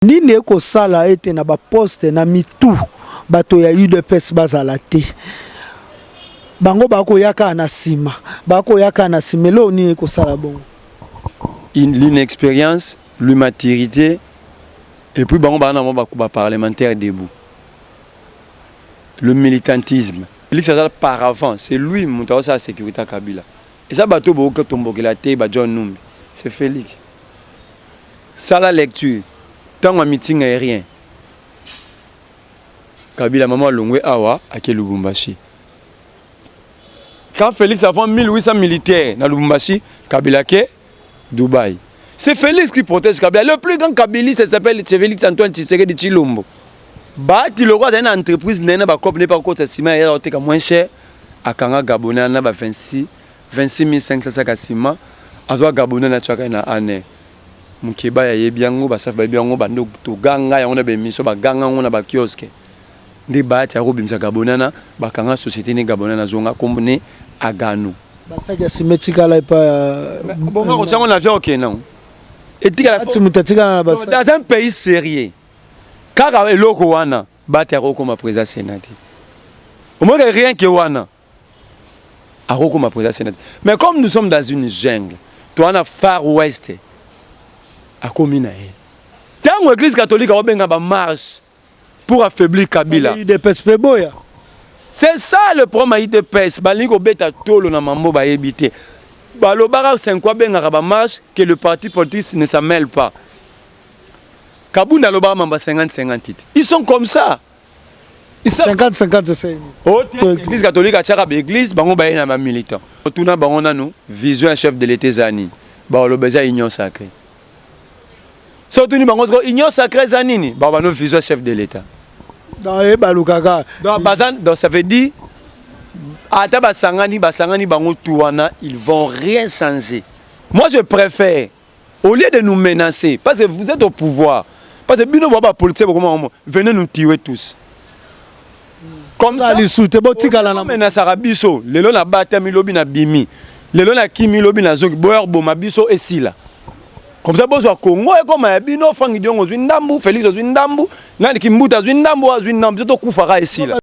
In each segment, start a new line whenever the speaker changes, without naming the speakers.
Nini eko sala ete na ba poste na mitu bato ya UDPS bazala te. Bango bako yaka na sima. Bako yaka na simelo ni eko sala bon.
L'inexpérience, l'immaturité et puis bango bana mo bakuba parlementaire debout. Le militantisme. Lui ça par avant, c'est lui monta sa sécurité Kabila. Et ça bato boko tombokela te ba John Numbi. C'est Félix. Ça la lecture. Tant un meeting aérien. Kabila maman Longwe Awa à Lubumbashi. Quand Félix a fait 1800 militaires dans Lubumbashi, Kabila ke Dubaï. C'est Félix qui protège Kabila. Le plus grand kabiliste s'appelle Félix Antoine Tshisekedi Tshilombo. Bati le roi d'une entreprise n'est pas comme n'est pas côté ciment et il moins cher à Kanga Gabonais na ba 26 500 sacs à ciment à toi Gabonais na chaka na année. Mukeba ya yebiango basaf ba biango bando to ganga ya ona be miso ba ganga ona ba kioske. Ndi bati ya robimsa Gabonais na ba Kanga société ni Gabonais na zonga kombone agano.
Basaki simetika la pas
bon on tient on avion OK non. Et dans un pays sérieux car eloko wana bati aroko ma président sénat. Au moins rien que wana aroko ma président sénat. Mais comme nous sommes dans une jungle, toi na Far West a commis na ye. Tant l'église catholique a benga ba marche pour affaiblir Kabila. C'est ça le problème de PES. Balingo beta tolo na mambo ba yebité. Balobara 5 quoi benga ba marche que le parti politique ne s'en mêle pas. Kabunda loba mamba 50-50 titres. Ils sont comme ça.
50-50 c'est.
Oh, l'église catholique a tchaka l'église bango ba na militant. Tuna bango na nous vision chef de l'été zani. Ba lo beza union sacrée. Surtout ni bango union sacrée zanini, ba no vision chef de l'état.
Dans e balukaka.
Donc ça veut dire ata basangani bango tuana, ils vont rien changer. Moi je préfère au lieu de nous menacer parce que vous êtes au pouvoir. Parce que bino baba politique venez nous tuer tous. Comme ça
les soute botika la na
menace biso, lelo na batami lobi na bimi. Lelo na kimi lobi na zoki boyer boma biso esila. Comme ça bozo Congo et comme bino fangi diongo zwi ndambu, Félix zwi ndambu, nani kimbuta zwi ndambu zwi ndambu to kufaka esila.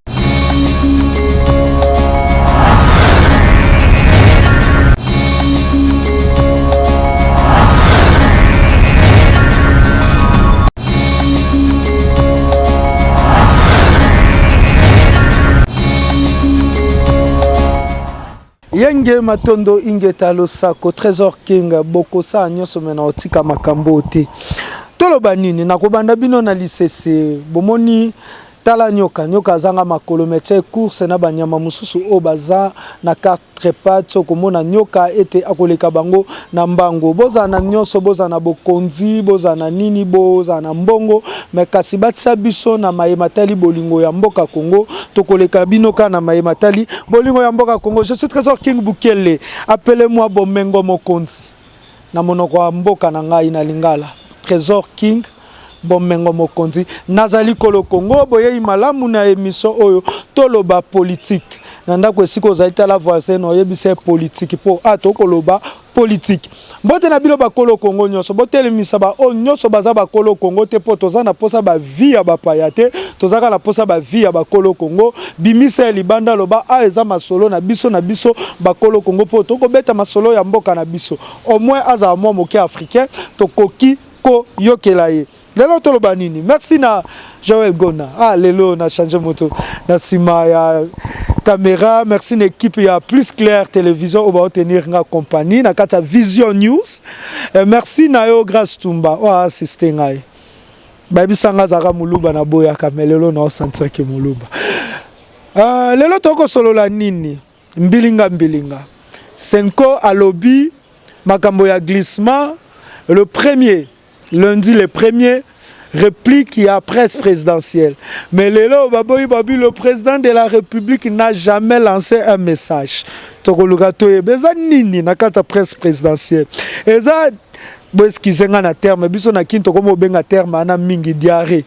Yenge matondo ingeta losako Trésor King bokosa nyoso mena otika makambo te. Toloba nini nakobanda bino na lisese bomoni tala nyoka zanga makolometre course na banyama mususu o baza na 4 pattes komona nyoka ete akoleka bango na mbango boza na nyoso boza na bokonzi boza na nini boza na mbongo mekasi batsa biso na mayematali bolingo ya mboka Congo tokoleka binoka na mayematali bolingo ya mboka Congo. Je suis Trésor King Bukele, appelez-moi Bomengo Mokonzi na monoko ya mboka na ngai na Lingala. Trésor King Bomengo Mokonzi nazali kolo Congo boye malamu na émission oyo toloba politique nanda ko siko zaita la voisin no yebise politique po ato koloba politique mbote na bilo ba kolo Congo nyoso botele misaba o nyoso baza ba kolo Congo te po toza na posa ba vie ya ba payate tozaka na posa ba vie ya ba kolo Congo bimisa libanda loba a eza masolo na biso ba kolo Congo po to ko beta masolo ya mboka na biso au moins aza mo moke africain to koki ko yokelaye. Lelo toloba nini? Merci na Joël Gona. Ah lelo na changer moto na sima ya caméra. Merci na équipe ya Plus Clair Télévision au ba tenir nga compagnie na kata Vision News. Merci na yo Grâce Tumba o assisté ngai. Baby sanga zaka muluba na boya kamelelo na sentir ke muluba. Lelo toko solo la nini? Mbilinga. Senko alobi makambo ya glissement le premier lundi le premier réplique qui a presse présidentielle. Mais le président de la République n'a jamais lancé un message. Tokolugato ebeza nini na kata presse présidentielle. Eza boeskizenga na terme biso na kinto komo benga terme ana mingi diarrhée.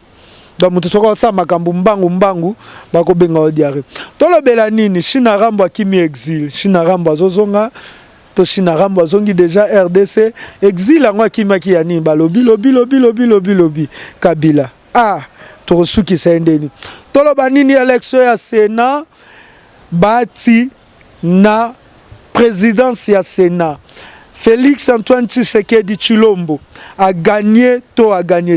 Donc mutu soko sa makambu mbangu bako benga diarrhée. Tolobela nini China rambo akimi exil, China rambo azozonga Toshina Rambo azongi déjà RDC exil yango akimaki ya nini balobi lobi Kabila ah tosuki sendeni toloba nini élection ya Sénat bati na présidence ya Sénat Félix Antoine Tshisekedi Chilombo a gagné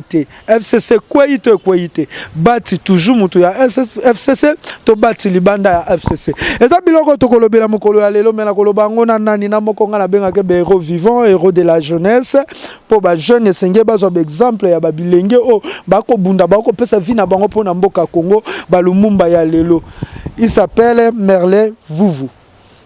te FCC kweyite bati toujours mutu ya FCC to bati libanda ya FCC eza biloko to kolobela mokolo ya lelo mena koloba ngona nani na mokonga na benga ke héros vivant héros de la jeunesse po ba jeune senge bazo exemple ya babilenge o bako bunda bako pesa vie na bango pona mboka Congo ba Lumumba ya lelo il s'appelle Merlin Vuvu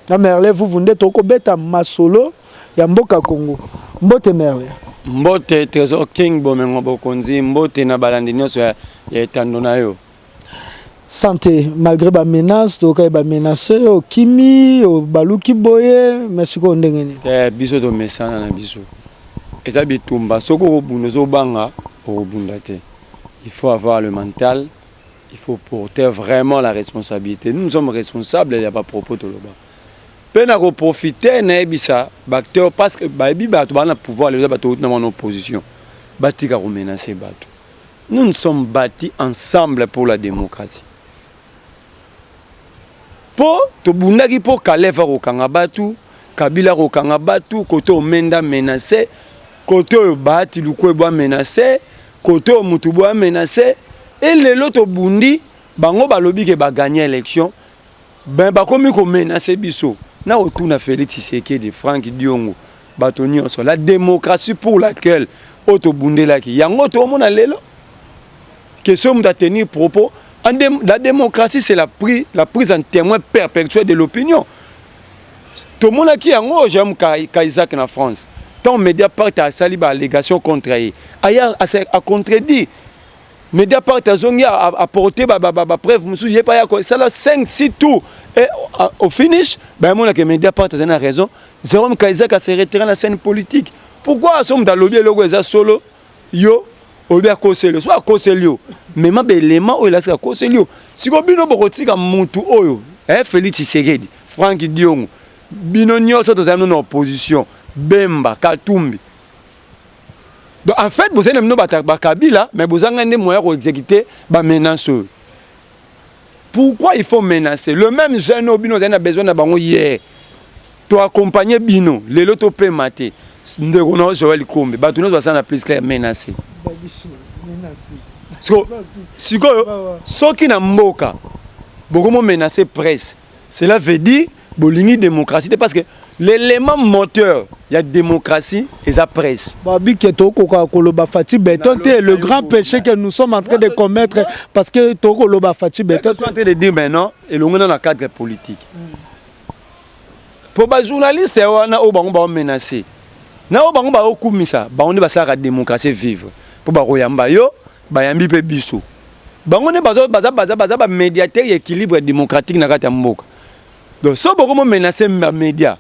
na Merlin Vuvu nde to ko beta masolo ya mboka Congo mbote Merlin
mbote Trésor King bomengo bokonzi mbote na balandi nyonso ya etando na yo
santé malgré ba menace to ka ba menacer o kimi o baluki boye merci ko ndengeni
biso to mesana na biso eza bitumba soko obunda zo banga obunda te il faut avoir le mental il faut porter vraiment la responsabilité nous sommes responsables il y a pas propos to loba pena ko profiter na ebisa acteur parce que ba ebi ba to bana pouvoir les ba to na mon opposition batika ko menacer bato nous sommes bâtis ensemble pour la démocratie po to bundaki po Kaleva ko kanga batu Kabila ko kanga batu kote omenda menacé kote bati lukwebo menacé kote mutubo menacé et lelo to bundi bango balobi ke ba gagner élection ben ba komi ko menacer biso na otuna Félix Tshisekedi Franck Diongo batoni on la démocratie pour laquelle auto bundelaki yango to mona lelo question de tenir propos la démocratie c'est la prise en témoin perpétuelle de l'opinion tout le monde qui yango j'aime Isaac na France tant Mediapart a sali ba allégation contre lui aya a contredit Mediapart a zongi a porté ba preuve musu yé pas ya ça la 5-6 tours et au finish ben mon que Mediapart a raison Jérôme Isaac a se retiré la scène politique pourquoi sommes dans lobby logo eza solo yo obi akoselio soit akoselio mais ma belema o ela akoselio siko bino bokotika mutu oyo Félix Tshisekedi Franck Diongo bino nyonso tozana na opposition Bemba Katumbi. Donc en fait, vous avez un Kabila, mais vous avez un moyen d'exécuter des menaces. Pourquoi il faut menacer? Le même jeune Bino a besoin de hier. Tu accompagner Bino, les lotos peut mater. Nous avons Joël Kombe, tu nous vas plus clair menacer. Si ceux qui n'ont pas beaucoup menacé presse, cela veut dire bolingi démocratie parce que l'élément moteur il y a démocratie et la presse.
Le grand péché que nous sommes en train de commettre parce que Toko Loba Fati Beton.
Je suis en train de dire maintenant et l'on est dans le cadre politique. Pour les journalistes, on a menacé. Na on a okumisa, on est la démocratie vivre. Pour baroyamba yo, bayambi pe biso. On est baza médiateur équilibre démocratique na kati mboka. Donc so beaucoup menacer les médias.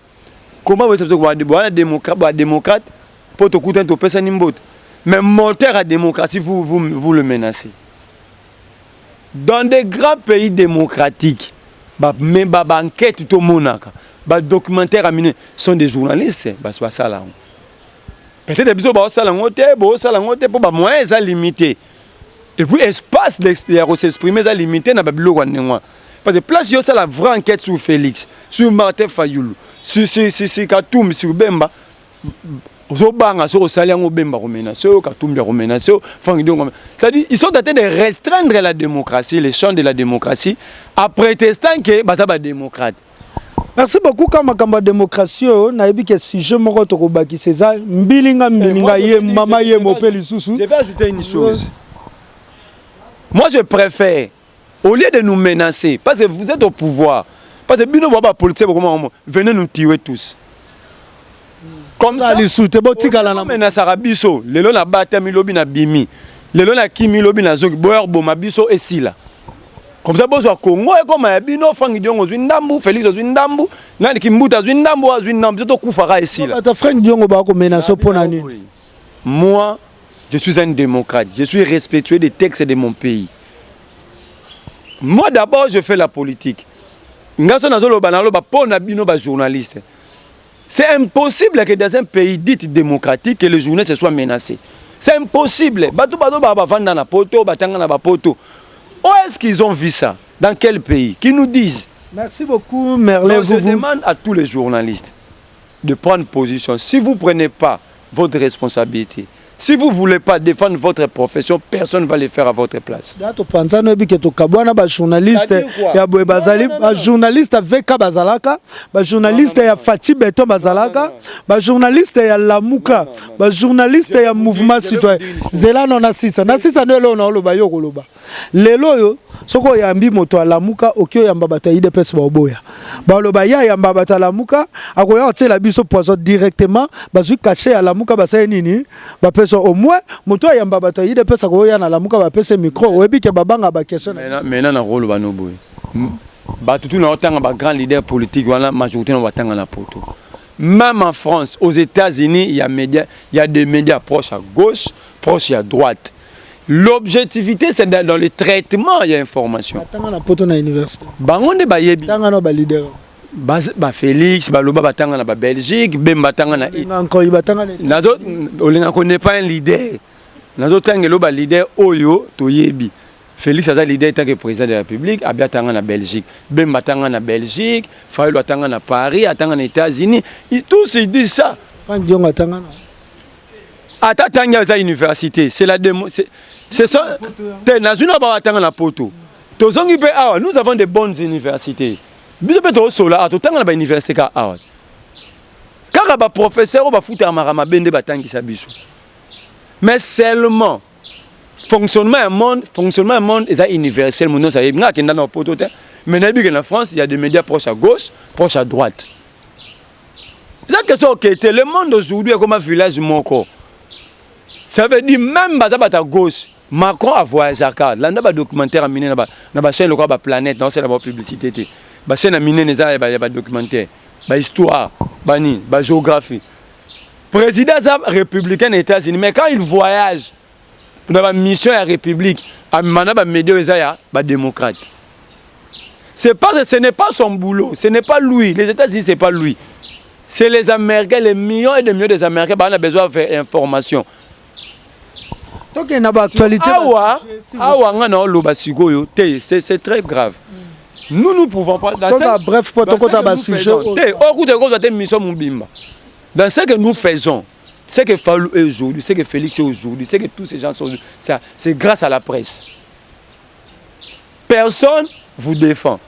Comment vous savez que démocrate pour te coûter un peu nimbote. Mais moteur à démocratie vous le menacez. Dans des grands pays démocratiques, même enquête tout monaka, documentaires aminés sont des journalistes, c'est pas ça là. Peut-être que ça ça langote pour moyens limité. Et puis espace de s'exprimer est limité na babilo wanengwa. Parce que place yo ça la vraie enquête sur Félix, sur Martin Fayoulou, sur Katumbi, sur Bemba. Zobanga sur Saliango Bemba menacer, Katumbi menacer, c'est-à-dire ils sont en train de restreindre la démocratie, les champs de la démocratie, en prétextant que ça va démocrate.
Merci beaucoup comme la démocratie, na ebi que si je me retrouve baki César, mbilinga ye mama ye mopeli susu.
Je vais ajouter une chose. Moi je préfère au lieu de nous menacer, parce que vous êtes au pouvoir, parce que bino baba politique venez nous tuer tous. Comme ça, les sous, menace arabiso, les lona bata milobi na bimi, les lona kimi lobi na zogi, boyer boma biso et si là. Comme ça, bozo Congo et comme bino Franck Diongo zwindambu, Félix zwindambu, nani kimbuta zwindambu, zwindambu, to kufara et si là.
Franck Diongo ba ko menace pour nani.
Moi, je suis un démocrate, je suis respectueux des textes de mon pays. Moi d'abord je fais la politique. Ngaso nazolo banalo ba pona bino ba journaliste. C'est impossible que dans un pays dit démocratique, que les journalistes soient menacés. C'est impossible. Où est-ce qu'ils ont vu ça? Dans quel pays? Qui nous disent?
Merci beaucoup, Merlin.
Je demande à tous les journalistes de prendre position. Si vous ne prenez pas votre responsabilité, si vous ne voulez pas défendre votre profession, personne ne va le faire à votre place.
Journaliste avec Bazalaka, journaliste ya Fati Beto Bazalaka, journaliste ya Lamuka, journaliste ya Mouvement Citoyen. Zela non asisa, nasisa no lo na lo ba yo koloba. Lelo yo soko yambi moto Lamuka okyo yamba bata IDPS ba oboya. Ba lo ba ya yamba bata Lamuka, akoya otela biso poison directement, bazu caché ya Lamuka basa nini, ba au moins moto yamba bato yi de pesa ko ya na lamuka ba pesa micro oyebi ke babanga ba question
maintenant na rôle ba no boy ba tout na otanga ba grand leader politique wala majorité na batanga na poto. Même en France, aux États-Unis, il y a des médias proches à gauche, proches à droite. L'objectivité c'est dans le traitement il y a information.
Batanga na poto na université.
Bangonde ba yebi.
Tanga no ba leader.
Ba Félix, ba loba batanga na ba Belgique, ben batanga na
encore batanga
nazo olinga connaît pas un leader. Nazo tangelo ba leader oyo toyebi. Félix aza leader tant que président de la République, abiatanga na Belgique, ben batanga na Belgique, Fayolo atanga na Paris, atanga na États-Unis, ils tous ils disent ça.
Franck Dion atanga na
Atanga za université, c'est la démo c'est ça. Te nazuna ba atanga na poto. Tozongi pe awa, nous avons de bonnes universités. Biso pe to sola atotanga na ba université ka awa. Kaka ba professeur ba futa marama bende batangisa biso. Mais seulement fonctionnement un monde est universel mon nom ça y est nga kenda na poto te. Mais na France il y a des médias proches à gauche, proches à droite. C'est que ça OK, le monde aujourd'hui est comme un village moko. Ça veut dire même à gauche Macron a voyagé à Cannes. Là, on a un documentaire à miner dans la chaîne, la planète, dans la publicité. La chaîne à miner, il y a un documentaire, l'histoire, la géographie. Président républicain des États-Unis, mais quand il voyage dans la mission à la République, il y a un média démocrate. Ce n'est pas son boulot, ce n'est pas lui. Les États-Unis, ce n'est pas lui. C'est les Américains, les millions et des millions des Américains, on a besoin de faire information.
Donc il y a une actualité.
C'est très grave. Nous ne pouvons pas. Dans ce que nous faisons, ce que Fallou est aujourd'hui, ce que Félix est aujourd'hui, ce que tous ces gens sont aujourd'hui, c'est grâce à la presse. Personne vous défend.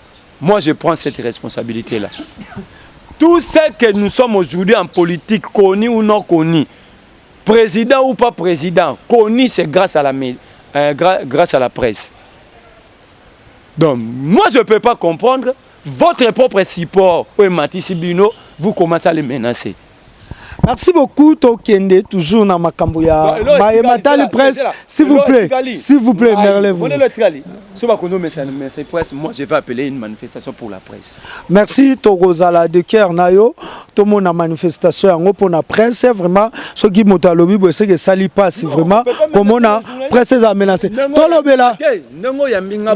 Moi, je prends cette responsabilité-là. Tout ce que nous sommes aujourd'hui en politique, connu ou non connu, président ou pas président, connu, c'est grâce à la presse. Donc, moi, je ne peux pas comprendre votre propre support, Mathis Bino, vous commencez à les menacer.
Merci beaucoup, Tokende, toujours dans ma cambouya. Matali presse, s'il vous plaît, Merlin. Moi,
je vais appeler une manifestation pour la presse.
Merci, Togozala de Kier Nayo. Tout le monde a manifestation pour la presse. C'est vraiment ce qui m'a dit, c'est que ça ne passe vraiment. Comment on a presse à menacer. Tolobela.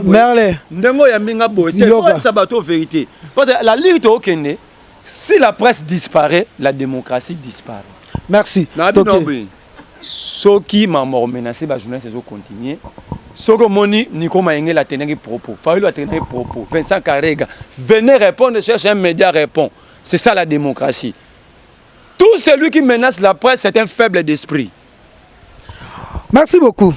Merlin.
La ligne Tokende. Si la presse disparaît, la démocratie disparaît.
Merci.
Ceux qui m'ont menacé, les journalistes ont continué. Ceux qui m'ont dit, Nico Maïngé a tenu des propos. Fayoulou a tenu des propos. Vincent Karega, venez répondre, chercher un média répond. C'est ça la démocratie. Tout celui qui menace la presse, c'est un faible d'esprit.
Merci beaucoup.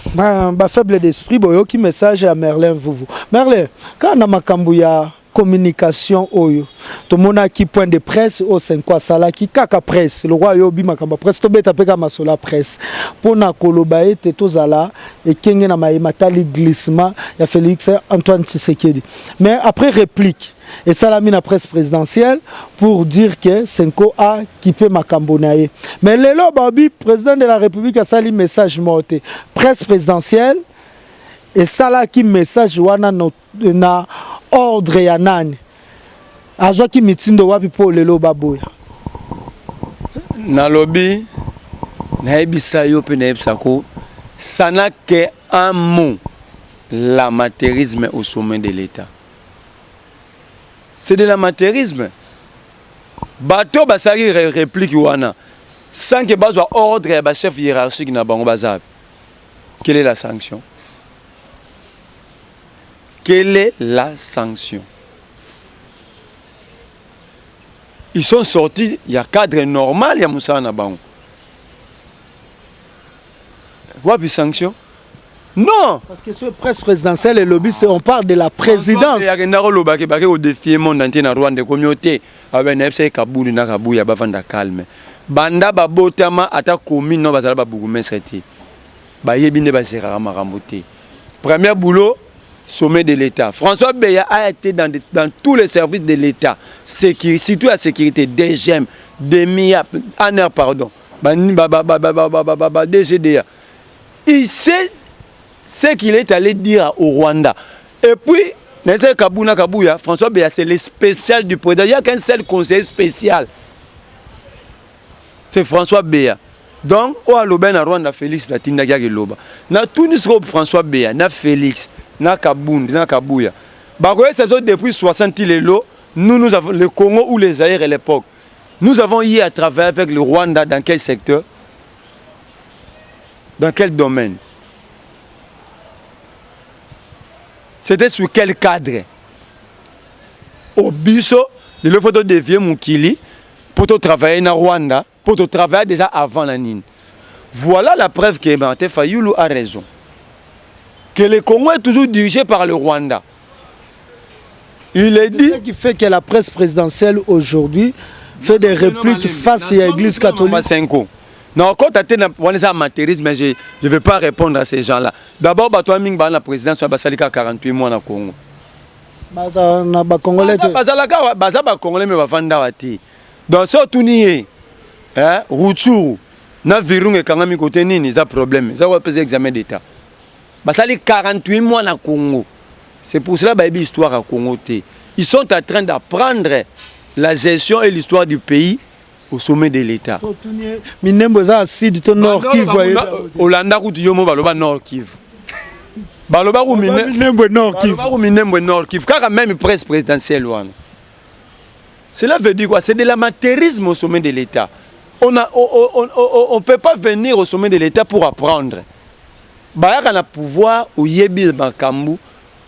Faible d'esprit, qui message à Merlin vous. Merlin, quand on a Makambouya, communication oyo to mona ki point de presse au 5 quoi sala ki kaka presse le roi yo bima kamba presse to beta peka masola presse pona koloba ete tozala et kenge na matali glissement ya Félix Antoine Tshisekedi mais après réplique et salami na presse présidentielle pour dire que Senko a kipe makambo nae mais lelo babi président de la République a sali message morté presse présidentielle et sala ki message wana na ordre ya nani azwa ki mitindo wapi po lelo baboya
na lobby na ebisa yo pe na ebisako ça n'a que un mot l'amateurisme au sommet de l'État. C'est de l'amateurisme. bato basali réplique wana sans que bazwa ordre ya ba chef hiérarchique na bango bazab. Quelle est la sanction? Quelle est la sanction? Ils sont sortis, il y a cadre normal, il y a Moussa Nabango. Wapi sanction? Non!
Parce que ce presse présidentielle et lobby, on parle de la présidence.
Il y a un défi monde entier dans Rwanda, communauté, avec un Kaboul, na Kabou, il y a bavanda calme. Banda babotama ata commune non bazala babougumestre te. Ba yebinde ba gérera maramboté. Premier boulot, sommet de l'État. François Beya a été dans tous les services de l'État, surtout la sécurité, DGM, DMIA, ANR, pardon, DGDA. Il sait ce qu'il est allé dire au Rwanda. Et puis, François Beya, c'est le spécial du président. Il n'y a qu'un seul conseiller spécial. C'est François Beya. Donc, au Aloben à Rwanda, Félix Latine, na Tunis, François Beya, na Félix. Na Kabound, na Kabouya. Depuis 60 ans, nous avons le Congo ou les Zaïre à l'époque. Nous avons eu à travailler avec le Rwanda dans quel secteur? Dans quel domaine? C'était sous quel cadre? Au Bisso, il faut dévier Moukili pour travailler dans Rwanda, pour travailler déjà avant la Nine. Voilà la preuve que Martin Fayoulou a raison. Que le Congo est toujours dirigé par le Rwanda. Il est dit...
Ce qui fait que la presse présidentielle aujourd'hui fait des répliques face à l'Église catholique.
Non, quand tu as un matérialisme, mais je ne vais pas répondre à ces gens-là. D'abord, la présidence a 48 mois au Congo. Donc, ça, tout n'y est. Routchou, na virung et kangami côté nini, ça problème. Ça va peser examen d'État. Basali 48 mois na Congo. C'est pour cela que l'histoire à Congo. Ils sont en train d'apprendre la gestion et l'histoire du pays au sommet de l'État.
Minemboza sud to nord Kivu.
Olanda ku yomo baloba nord Kivu. Baloba ku
Minembo nord Kivu.
Baloba ku Minembo nord Kivu. Car même presse présidentielle wana. Cela veut dire quoi? C'est de l'amateurisme au sommet de l'État. On ne peut pas venir au sommet de l'État pour apprendre. Bayaka na pouvoir au yebi makambu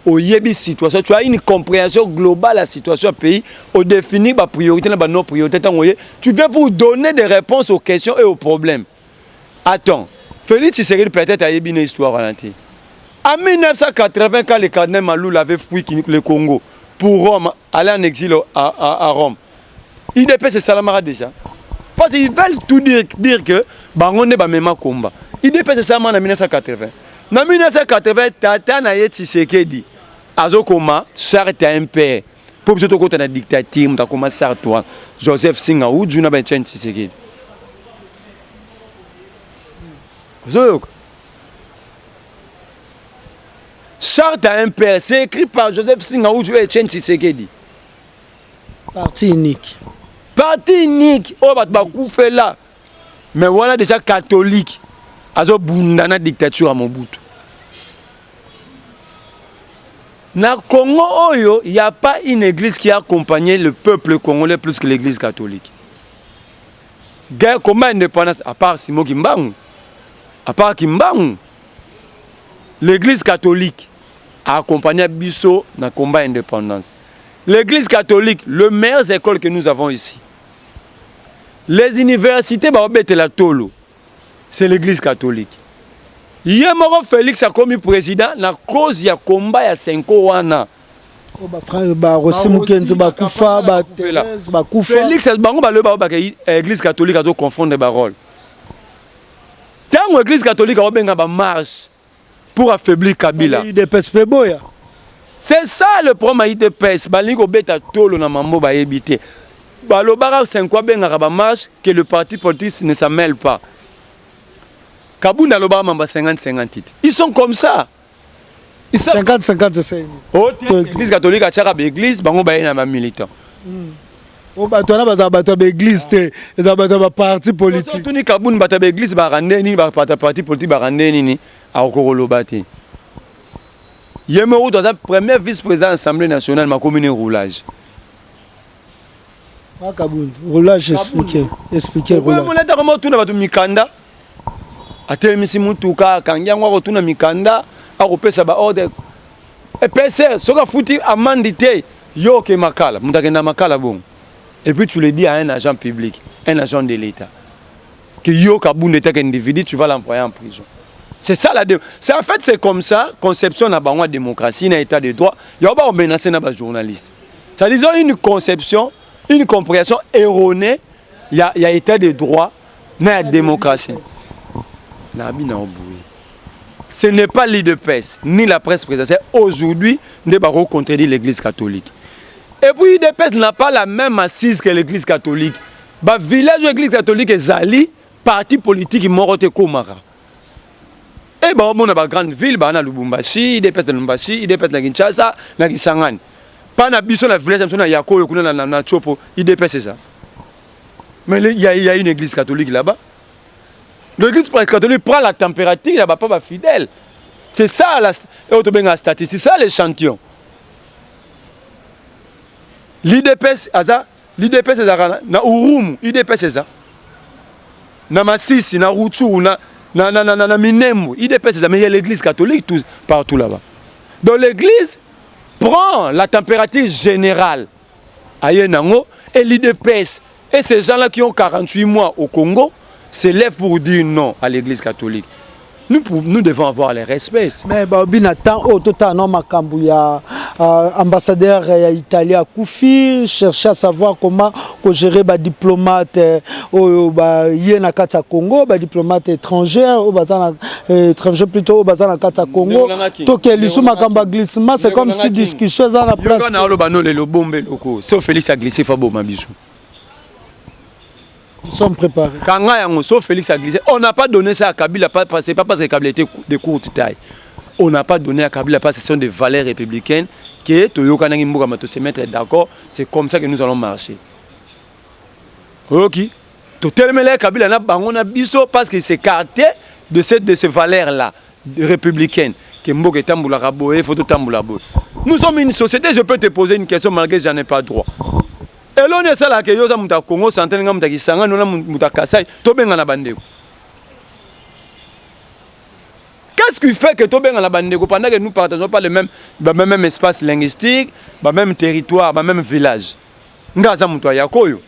au yebi situation, tu as une compréhension globale de la situation du pays, au définir ma priorité, ma non priorité, tu viens pour donner des réponses aux questions et aux problèmes. Attends, Félix Tshisekedi peut-être a yebi une histoire en entier. En 1980, quand le cardinal Malou avait fui le Congo pour Rome, aller en exil à Rome, IDP c'est Salamara déjà. Parce qu'ils veulent tout dire que Bangonde va même combat. IDP c'est ça en 1980. En 1980, Tata Naye Tshisekedi, Azokoma, charte un père. Pour que tu aies une dictature, tu as commencé à toi, Joseph Singa ou Djuna Benchen Tshisekedi. Charte à un père, c'est écrit par Joseph Singa ou Djuna Benchen Tshisekedi.
Parti unique.
Parti unique. Oh, bah, fait là. Mais voilà déjà catholique. Azo bundana dictature à Mobutu. Na Congo Oyo, il n'y a pas une église qui a accompagné le peuple congolais plus que l'église catholique. Guerre combat indépendance, à part Simo Kimbangu, à part Kimbangu, l'église catholique a accompagné Bisso dans le combat indépendance. L'église catholique, le meilleure école que nous avons ici. Les universités, c'est l'église catholique. Yemoro Félix a commis président na cause ya combat ya 5 wana. Félix bango ba église catholique a confondre ba rôle. Tant l'église catholique a benga ba marche pour affaiblir Kabila. C'est ça le problème de PES. Balingo beta tolo na mambo ba yebité. Balobara 5 quoi benga ba marche que le parti politique ne s'en mêle pas. Kabunda Loba Mamba 50-50. Ils sont comme ça.
50-50 c'est
l'église catholique a tiré l'église, bango ba na militant.
O ba tona ba l'église té, les ba parti politique.
Tout ni Kabunda ba l'église ba randé ni ba parti politique ba randé ni a okoloba té. Yemero dans la première vice-président de l'Assemblée nationale ma commune roulage.
Roulage expliqué.
Roulage. Vous l'êtes comment tout n'a pas mikanda. Atelemisi mutuka kangiangwa rotuna mikanda akopesa ba ordre. Et PC soka fouti amandité yo ke makala, mutakenda makala bon. Et puis tu le dis à un agent public, un agent de l'État. Que yo kabunde tek individu, tu vas l'envoyer en prison. C'est ça la c'est en fait c'est comme ça conception na banwa démocratie na état de droit, yo ba menacer na ba journaliste. Ça disons une conception, une compréhension erronée, il y a état de droit na démocratie. Ce n'est pas l'IDPS ni la presse présidentielle aujourd'hui ne va contredire l'église catholique. Et puis l'IDPS n'a pas la même assise que l'église catholique. Le village de l'église catholique est Zali, parti politique qui morote Komara. Et bien on a une grande ville, on a Lubumbashi, l'IDPS de Lubumbashi, l'IDPS de Kinshasa, na Kisangani. Pas na biso na village, na Yako, na Chopo, l'IDPS c'est ça. Mais il y a une église catholique là-bas. L'église catholique prend la température, il n'y a pas fidèle. C'est ça la statistique, c'est ça l'échantillon. L'IDPS, l'IDPS c'est ça. Na Urumu, l'IDPS c'est ça. Na Masisi, na Rutshuru, na Minembwe, l'IDPS c'est ça. Mais il y a l'église catholique partout là-bas. Donc l'église prend la température générale à Yenango et l'IDPS. Et ces gens-là qui ont 48 mois au Congo, c'est lève pour dire non à l'église catholique. Nous devons avoir les respects. Mais
Binatan, au total, non, Makambouya, ambassadeur italien Koufi, chercher à savoir comment gérer les diplomates Congo, les diplomates étrangers, étrangers plutôt au bazar na Kata Congo. Donc, l'issue Makamba glissement, c'est comme si discussion dans la place.
Sauf Félix a glissé Fabo Mabisou.
Nous sommes préparés.
Quand sauf Félix a glissé, on n'a pas donné ça à Kabila, c'est pas parce que Kabila était de courte taille. On n'a pas donné à Kabila parce que ce sont des valeurs républicaines que Toyo Kanangi Mboga se mettre d'accord, c'est comme ça que nous allons marcher. Ok. Tout tellement Kabila n'a pas biso parce qu'il s'est écarté de ces valeurs-là républicaines. Que Mboga Tamboula Raboé, Photo Tamboula Boé. Nous sommes une société, je peux te poser une question malgré que j'en ai pas droit. Et l'on est ça là que yoza muta Congo santé nga muta Kisanga nona muta Kasai to benga na bandeko. Qu'est-ce qui fait que to benga na bandeko pendant que nous partageons pas le même espace linguistique, le même territoire, le même village. Ngaza muta ya koyo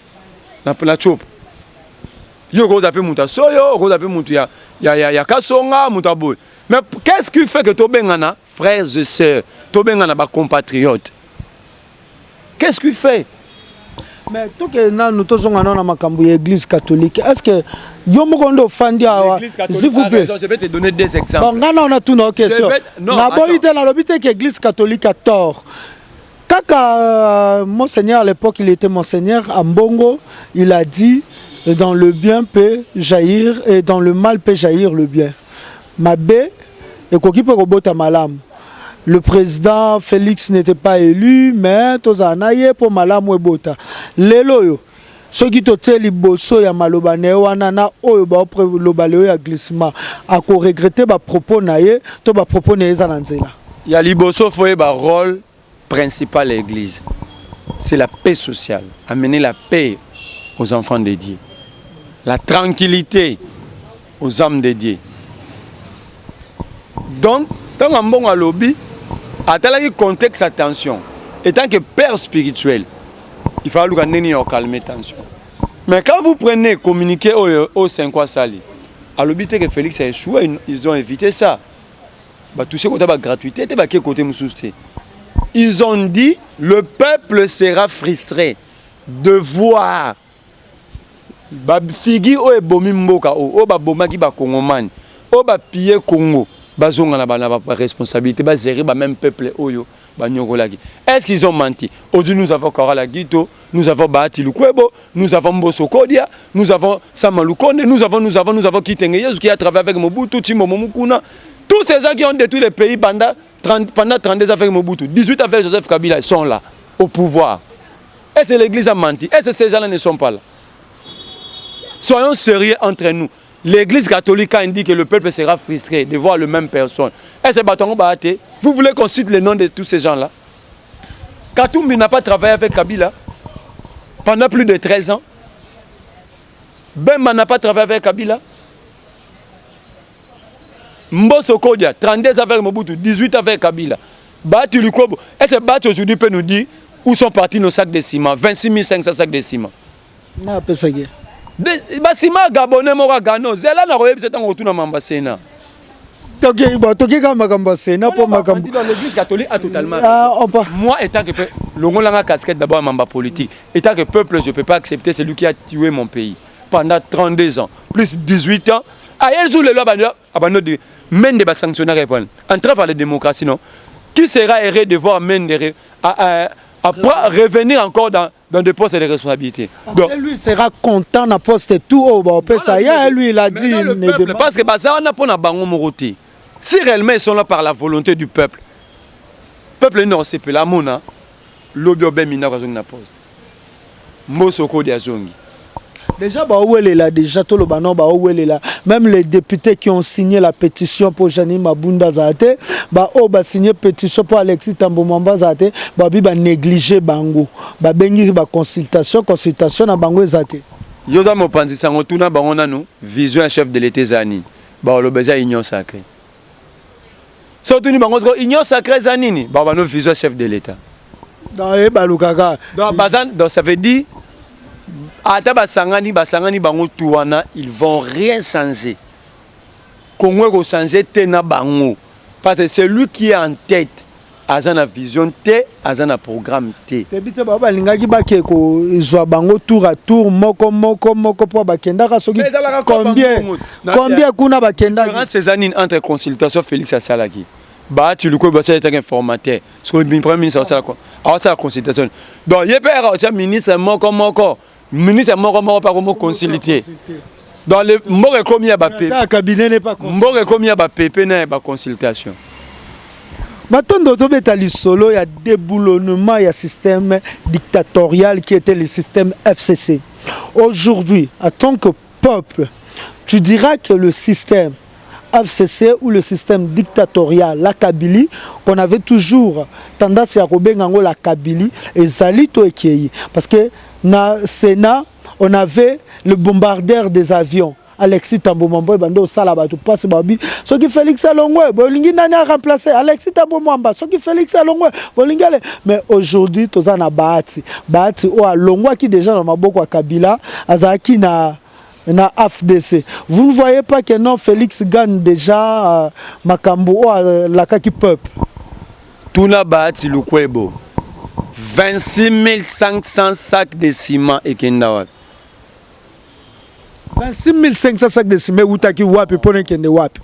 na Chopo. Yo go zape muta soyo, go zape mutu ya Kasonga muta boy. Mais qu'est-ce qui fait que to benga na frères et sœurs, to benga na ba compatriotes? Qu'est-ce qui fait?
Mais tout que nous tous on a makambu l'église catholique. Est-ce que yomokondo fandi awa s'il vous plaît?
Je vais te donner des exemples.
Bon, on a tout nos questions. Na boïté na lobité que l'église catholique a tort. Kaka monseigneur à l'époque, il était monseigneur à Mbongo, il a dit dans le bien peut jaillir et dans le mal peut jaillir le bien. Mabé et koki peut robota malam. Le président Félix n'était pas élu, mais Tozanaye pour Malam Webota. Leloyo, ceux qui t'ont dit bosso ya malobane wanana oyo ba lobaleo ya glissement. A ko regretter ba propos naie, to ba propos naie zananzela.
Ya liboso foye ba rôle principal de l'église. C'est la paix sociale, amener la paix aux enfants de Dieu. La tranquillité aux âmes de Dieu. Donc, tant que bon à lobby, à tel contexte, attention, étant que père spirituel, il faut calmer tension. Mais quand vous prenez communiquer au 5 Sali, à l'obité que Félix a échoué, ils ont évité ça. Toucher côté la gratuité, côté ils ont dit le peuple sera frustré de voir figi o ebomi mboka o ba bomaki ba Congoman o ba piller Congo. Bazonga na ba responsabilité ba gérer ba même peuple oyo ba nyogolaki. Est-ce qu'ils ont menti? Aujourd'hui nous avons Karala Gito, nous avons Bahati Lukwebo, nous avons Mbosso Kodia, nous avons Samalou Konde, nous avons Kitenge Yesu qui a travaillé avec Mobutu, Tshimba Mukuna. Tous ces gens qui ont détruit les pays pendant 32 ans avec Mobutu, 18 avec Joseph Kabila, ils sont là au pouvoir. Est-ce que l'église a menti? Est-ce que ces gens-là ne sont pas là? Soyons sérieux entre nous. L'église catholique a indiqué que le peuple sera frustré de voir la même personne. Est-ce que Batongo Bahate, vous voulez qu'on cite les noms de tous ces gens-là? Katumbi n'a pas travaillé avec Kabila. pendant plus de 13 ans. Bemba n'a pas travaillé avec Kabila. Mbosso Kodia, 32 avec Mobutu, 18 avec Kabila. Batu Lukobo. Est-ce que Batu aujourd'hui peut nous dire où sont partis nos sacs de ciment? 26 500 sacs de ciment.
Non, pas ça.
Ciment Gabonais, Mora Gano. Zela n'a pas été en retour dans Mambasena.
Toké quand Magambasena pour Magambo.
L'église catholique a totalement. Moi, étant que l'on a casquette d'abord à Mamba politique, étant que peuple, je ne peux pas accepter celui qui a tué mon pays pendant 32 ans, plus 18 ans. Aïe, sous les lois, même des sanctionnaires répondent. En travail de la démocratie, non? Qui sera heureux de voir même revenir encore dans des postes de responsabilité?
Donc, lui sera content dans poste tout au bas. Lui, il a dit.
Parce que on n'a pas bango moroté. Si réellement ils sont là par la volonté du peuple, peuple non, c'est pas la mona. L'obio ben mina na poste. Mosoko de Azongi.
Déjà, déjà tout le banon, même les députés qui ont signé la pétition pour Jani Mabunda Zate, signé pétition pour Alexis Tambo Mwamba Zate, négligé bango, bengi consultation na bango Zate.
Yoza mopanzi sango tuna bango nanu vision chef de l'État zani, le besoin union sacrée. Surtout ni bango union sacrée zanini, no vision chef de l'État.
Donc
ça veut dire Ata basangani bango tuwana, ils vont rien changer. Congo va changer tena bango parce que c'est lui qui est en tête. Azana vision T, azana programme T.
Tebite baba lingaki bakeko izwa bango tour à tour moko pour bakenda soki combien kuna bakenda.
Durant ces années entre consultation Félix Asalaki. Bah tu le connais parce qu'il est informateur. Ce que le premier ministre a la consultation. Donc il y a ministre moko ministre moko pas comme consulter. Dans le mort comme il y a ba
cabinet n'est pas
mort comme il y a ba pépé na ba consultation.
Maintenant tobeta li solo il y a déboulonnement, il y a système dictatorial qui était le système FCC. Aujourd'hui, en tant que peuple, tu diras que le système FCC ou le système dictatorial, la Kabylie, qu'on avait toujours tendance à rebengango la Kabylie et Zalito Ekei. Parce que dans le Sénat, on avait le bombardeur des avions. Alexis Tambo Mwamba, bando salaba tu passe babi. Ce qui Félix Alongwe, bolingi nani a remplacé Alexis Tambo Mwamba. Ce qui Félix Alongwe, bolingi ale. Mais aujourd'hui, tous en a Bahati ou Alongwe qui déjà dans maboko à Kabila, azaki na AFDC. Vous ne voyez pas que non, Félix gagne déjà Makambo la kaki peuple.
Tuna Bahati Lukwebo. 26 500 sacs de ciment et Kendawat.
26 500 sacs de ciment ou taki wapi pour ne kende wapi.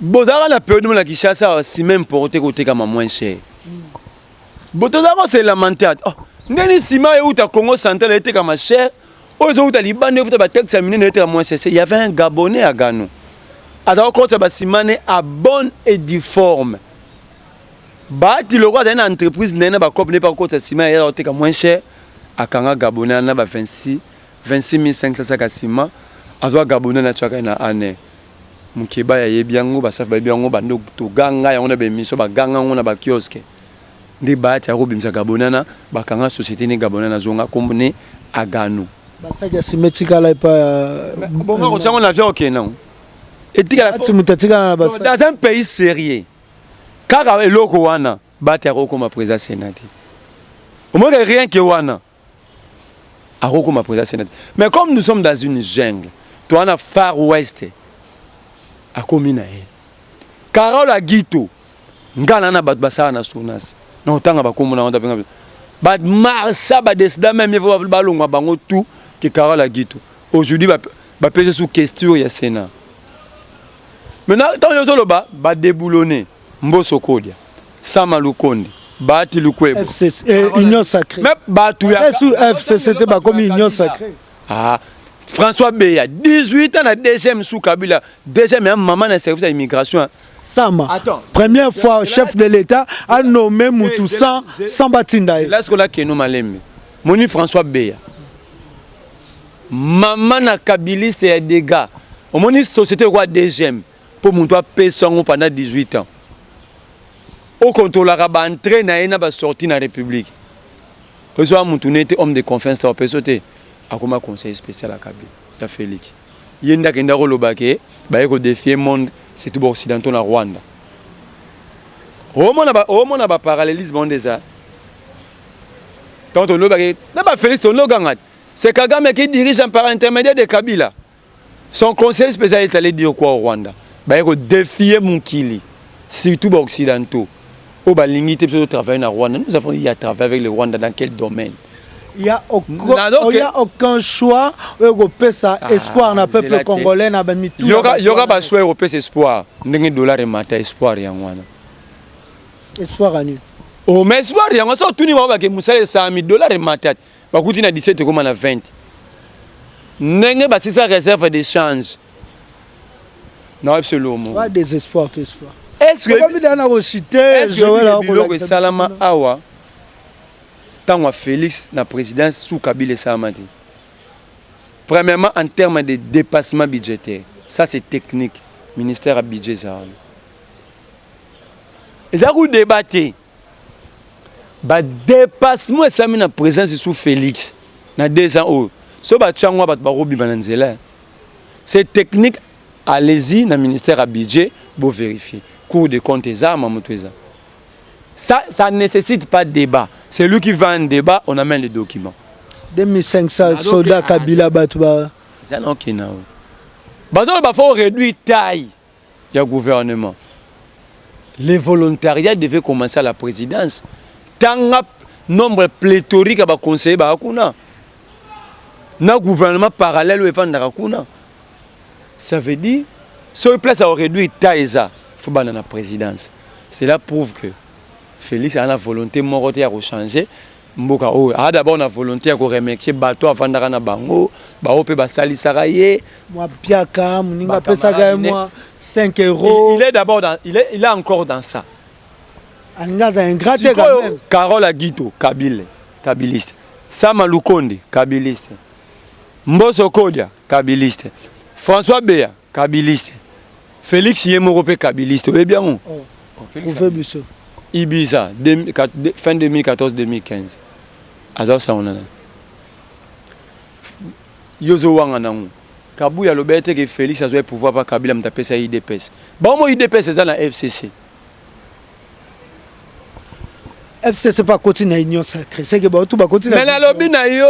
Bozara la période où la Kishasa ciment importé côté comme moins cher. Botozara c'est lamentable. Oh, ndeni ciment et où ta Congo central était comme cher. Aux autres Liban ne vous pas taxe mine était moins cher. Il y avait un Gabonais à Gano. Alors quand ça ciment à bonne et difforme. Bah tu le roi d'une entreprise n'est pas comme n'est pas côté ciment et était moins cher. À Kanga Gabonais on a 26 500 sacs de ciment. Azwa Gabonais na chaka na année. Mukeba ya yebiango basaf ba biango bando to ganga ya ona be miso ba ganga ona ba kioske. Ndi ba ta ko bimsa Gabonais na ba kanga société ni Gabonais na zonga kombone agano.
Basaka simetika la pas
bon on tient on avion OK non. Et dans un pays sérieux. Car eloko wana ba ta ko comme président Sénat. Au moins rien que wana. A ko comme président Sénat. Mais comme nous sommes dans une jungle, toi na Far West a komina e Carola Gito ngana na bat basana na Sonas na otanga bakomona onda benga bat marcha ba desda même ba longwa bango tout que Carola Gito aujourd'hui ba peser sous question ya Sénat. Maintenant tant yo ba déboulonner Mbosso Kodia Sama Lukonde Bahati Lukwebo
FCC union sacrée.
Mais ba tout ya
sous FCC c'était pas comme union sacrée.
Ah François Beya, 18 ans, deuxième sous Kabila, deuxième maman dans le service d'immigration.
Sama, première fois chef de l'État a nommé Moutou sans Batindaï.
Là, ce qu'on a qui est nommé, Moni François Beya. Maman na Kabila, c'est des gars. Au moins, une société roi deuxième pour Moutou payer son pendant 18 ans. Au contrôle, il a entré dans la sortie de la République. Ozo Moutoune était homme de confiance dans personne. A comme conseiller spécial à Kabila. Il a Félix. Il y a un kenda kolobake, ba yeko défier monde, c'est tout occidentaux na Rwanda. Au moins na ba parallélisme on déjà. Quand on lobake, na ba Félix on logangat. C'est Kagame qui dirige par intermédiaire de Kabila. Son conseiller spécial est allé dire quoi au Rwanda? Ba yeko défier Mukili, surtout ba occidentaux. Au balingi te peut travailler na Rwanda. Nous avons y à travailler avec le Rwanda dans quel domaine?
Il n'y a aucun choix européen, ça espoir na peuple congolais na ba mitu.
Il y aura pas choix européen espoir. Ndenge dollar et mata espoir ya ngwana.
Espoir anu.
Oh mais espoir ya ngwana so tuni ba ke musale $100,000 et mata. Ba kuti na 17 comme na 20. Ndenge ba c'est ça réserve d'échange. Non absolument.
Pas désespoir tout espoir.
Est-ce que Salama Awa tant Félix na présidence sous Kabila Samadi. Premièrement en termes de dépassement budgétaire, ça c'est technique, ministère à budget ça. Et ça vous débattez. Ba dépassement ça na présence sous Félix na 2 ans oh. So ba tchangwa ba robi bananzela. C'est technique, allez-y na ministère à budget pour vérifier. Cours de compte ça ne nécessite pas de débat. C'est lui qui va un débat, on amène les documents.
2500 soldats Kabila Batouba.
C'est un ok now. Il faut réduire taille du gouvernement. Les volontariats devaient commencer à la présidence. Tant nombre pléthorique à conseiller bakuna. Na gouvernement parallèle ou evandakuna. Ça veut dire sur place à réduire taille ça. Il faut que la présidence. Cela prouve que Félix a la volonté de changer. D'abord, on a volonté de remercier Bato avant de faire bango. Basali Saraye.
Moi, Piaka, Mouninga Pesaga, moi, 5 €.
Il est d'abord dans. Il est encore dans ça.
Angaza un gratte quand même.
Carole Aguito, Kabiliste. Sama Lukonde, Kabiliste. Mboso Kodia, Kabiliste. François Béa, Kabiliste. Félix Yemorope Kabiliste, oui bien.
Félix
Ibiza, fin 2014-2015. Alors ça on a. Yozo Wanganang. Kabouya le bête que Félix a joué pouvoir pas Kabila m'taper ça IDPS. Bon moi IDPS c'est dans la FCC.
FCC pas continuer union sacrée, c'est que bon tout va continuer.
Mais la lobby na yo,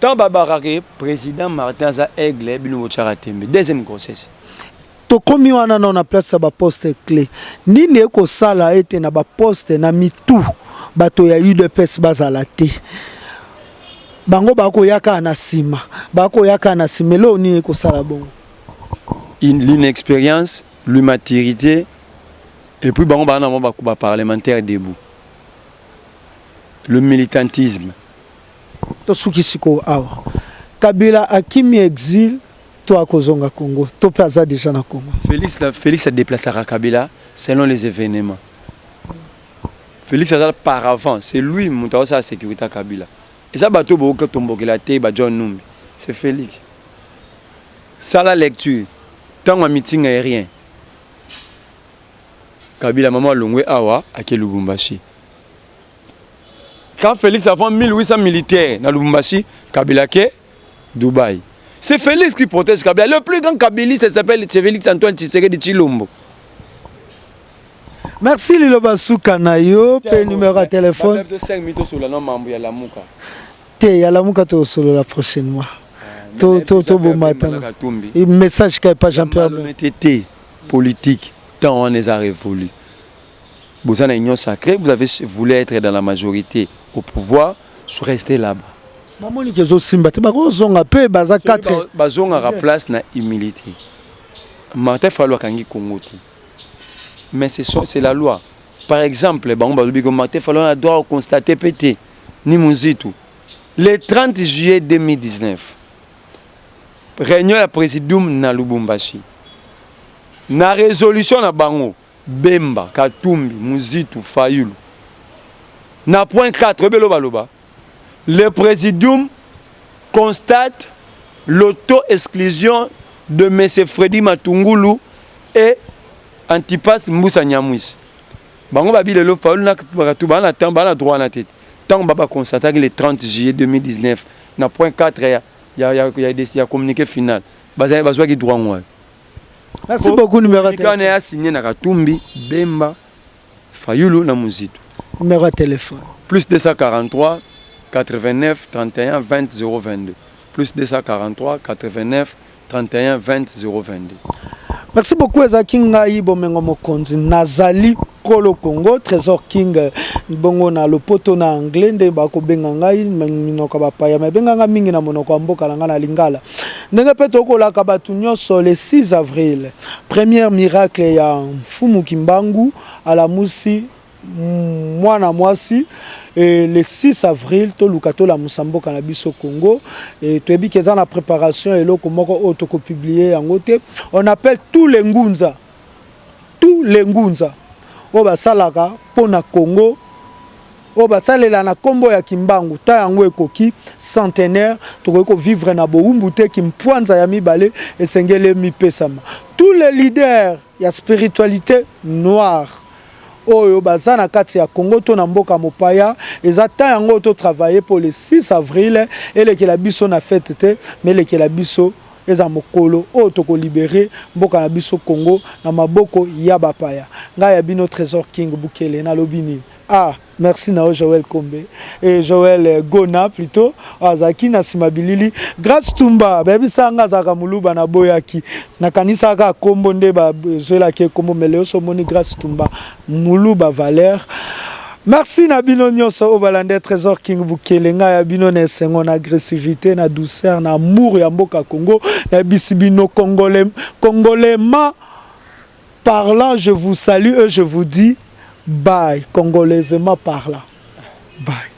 tant babarake président Martin za Aigle bino Charatembe. Deuxième grossesse.
To komi wana na place ba poste clé. Nini eko sala ete na ba poste na mitu bato ya UDPS bazala te. Bango bako yaka na sima. Bako yaka na simelo ni eko sala bon.
L'inexpérience, l'immaturité et puis bango bana ba parlementaire debout. Le militantisme.
To suki siko awa. Kabila akimi exil toi Kozonga Congo, toi plaza déjà na Congo.
Félix a déplacé à Kabila selon les événements. Félix a par avant, c'est lui qui a la sécurité à Kabila. Et ça bateau beaucoup tomboke la tête ba John Numbi. C'est Félix. Ça la lecture. Tant un meeting aérien. Kabila maman Longwe Awa à Lubumbashi. Quand Félix a vendu 1800 militaires dans Lubumbashi, Kabila ke Dubaï. C'est Félix qui protège Kabila. Le plus grand kabiliste s'appelle Félix Antoine Tshisekedi de Chilombo.
Merci Lilo Basuka Nayo, pe numéro de téléphone.
5 minutes sur le nom membre ya Lamuka.
Te ya Lamuka to solo la prochaine mois. To bon matin. Message qu'il pas Jean-Pierre.
L'honnêteté politique, tant on les a révolus. Vous avez une union sacrée, vous avez voulu être dans la majorité au pouvoir, je restez là-bas.
Mamoni kezo simba te bako zonga pe baza 4
bazonga ra place na humilité. Martin Fayulu kangi Congo. Mais c'est la loi. Par exemple, Martin Fayulu a droit constater pété ni muzitu. Le 30 juillet 2019. Réunion la présidium na Lubumbashi. Na résolution na bango Bemba, Katumbi, Muzitu, Fayulu. Na point 4 baloba. Le présidium constate l'auto-exclusion de M. Freddy Matungulu et Antipas Moussa Nyamwis. Bango babi le Fayulu na droit na tête. tant que constaté que le 30 juillet 2019 na point 4 il y a communiqué final bazwa ki droit ngwa.
Merci beaucoup. Numéro de
téléphone. On a signé na Katumbi, Bemba, Fayulu na Muzitu.
Numéro de téléphone.
Plus 243 89 31 20 022. Plus 243 89 31 20 022.
Merci beaucoup Ezakinga Ibomengo Mokonzi Nazali Kolo Congo Trésor King bongo na lopoto na anglais nde bako benga ngai minoko bapaya benga nga mingi na monoko mboka langa na lingala ndenge pe tokola ka batu nyonso le 6 avril première miracle ya Mfumu Kimbangu ala musi mwana mwasi. Et le 6 avril, tout la Musambo Canabiso Congo, et tu es dit que dans la préparation et l'autre comment publié en côté, on appelle tous les Ngunza, au Basalaka, Pona Congo, au Basalela na Kombo ya Kimbangu, ta yango ekoki centenaire, tu peux vivre na Bohumbute Kimpuanza ya Mibale et Sengele Mi Pesama. Tous les leaders, il y a spiritualité noire. Oyo bazana kati ya Congo to na mboka mopaya ezata yango to travailler pour le 6 avril et le la biso na fête te mais le la biso eza mokolo o to ko libérer mboka na biso Congo na maboko ya bapaya nga ya bino Trésor King Bukele na lobini. Ah, merci na Joël Kombe et Joël Gona plutôt azaki na simabilili grâce Tumba baby sanga zaka muluba na boyaki na kanisa ka kombo nde ba zoela ke kombo meleo so moni grâce Tumba muluba valeur. Merci na bino nyonso obalande Trésor King Bukele nga ya bino na sengo na agressivité na douceur na amour ya mboka Congo na bisibino congolais parlant je vous salue et je vous dis bye, congolaisement parlant. Bye.